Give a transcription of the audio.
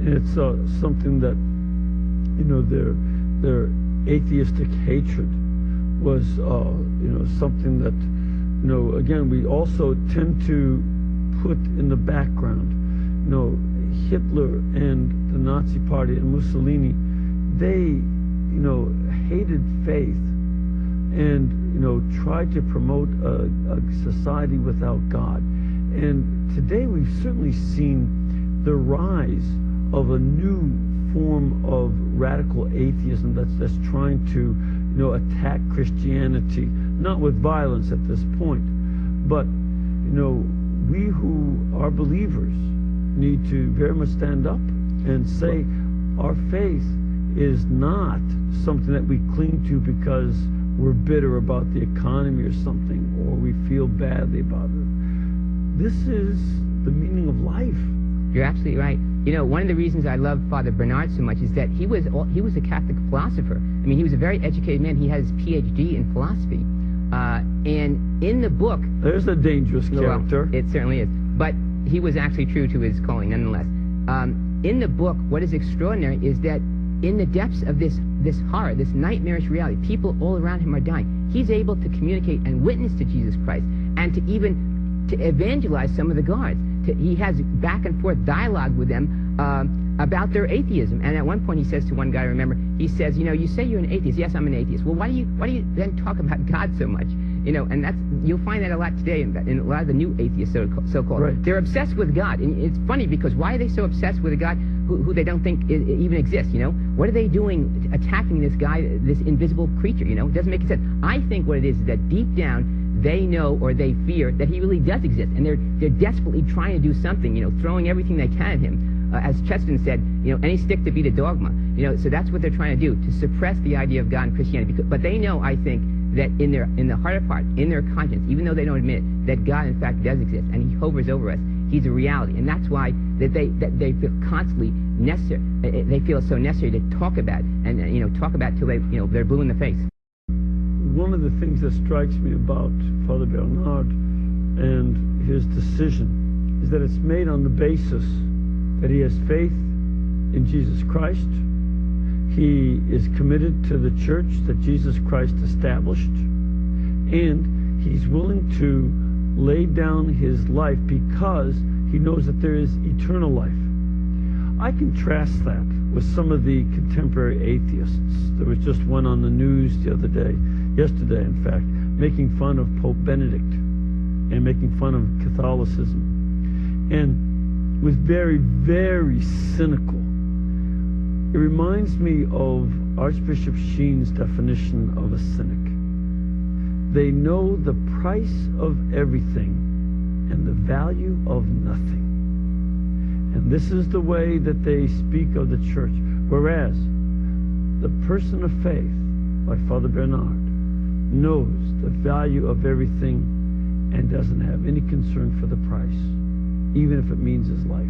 And it's something that, you know, their atheistic hatred was, you know, something that, you know, again, we also tend to put in the background. You know, Hitler and the Nazi Party and Mussolini, they, you know, hated faith and, you know, tried to promote a society without God. And today we've certainly seen the rise of a new form of radical atheism that's trying to, you know, attack Christianity, not with violence at this point, but, you know, we who are believers need to very much stand up and say our faith is not something that we cling to because we're bitter about the economy or something, or we feel badly about it. This is the meaning of life. You're absolutely right. You know, one of the reasons I love Father Bernard so much is that he was a Catholic philosopher. I mean, he was a very educated man. He has his PhD in philosophy. And in the book... There's a dangerous character. Well, it certainly is. But he was actually true to his calling, nonetheless. In the book, what is extraordinary is that in the depths of this horror, this nightmarish reality, people all around him are dying. He's able to communicate and witness to Jesus Christ, and to even to evangelize some of the guards. He has back and forth dialogue with them about their atheism. And at one point he says to one guy, I remember, he says, you know, you say you're an atheist. Yes, I'm an atheist. Well, why do you then talk about God so much? You know, and you'll find that a lot today in a lot of the new atheists, so-called. Right. They're obsessed with God. And it's funny because why are they so obsessed with a God who they don't think even exists, you know? What are they doing attacking this guy, this invisible creature, you know? It doesn't make sense. I think what it is that deep down, they know or they fear that he really does exist, and they're desperately trying to do something, you know, throwing everything they can at him. As Chesterton said, you know, any stick to beat a dogma. You know, so that's what they're trying to do, to suppress the idea of God and Christianity. But they know, I think, that in the heart of heart, in their conscience, even though they don't admit it, that God in fact does exist, and he hovers over us. He's a reality, and that's why that they feel constantly necessary. They feel it's so necessary to talk about, and you know, talk about till they're blue in the face. One of the things that strikes me about Father Bernard and his decision is that it's made on the basis that he has faith in Jesus Christ. He is committed to the church that Jesus Christ established, and he's willing to lay down his life because he knows that there is eternal life. I contrast that with some of the contemporary atheists. There was just one on the news the other day, yesterday in fact, making fun of Pope Benedict and making fun of Catholicism, and was very, very cynical. It reminds me of Archbishop Sheen's definition of a cynic. They know the price of everything and the value of nothing. And this is the way that they speak of the church. Whereas the person of faith, like Father Bernard, knows the value of everything and doesn't have any concern for the price, even if it means his life.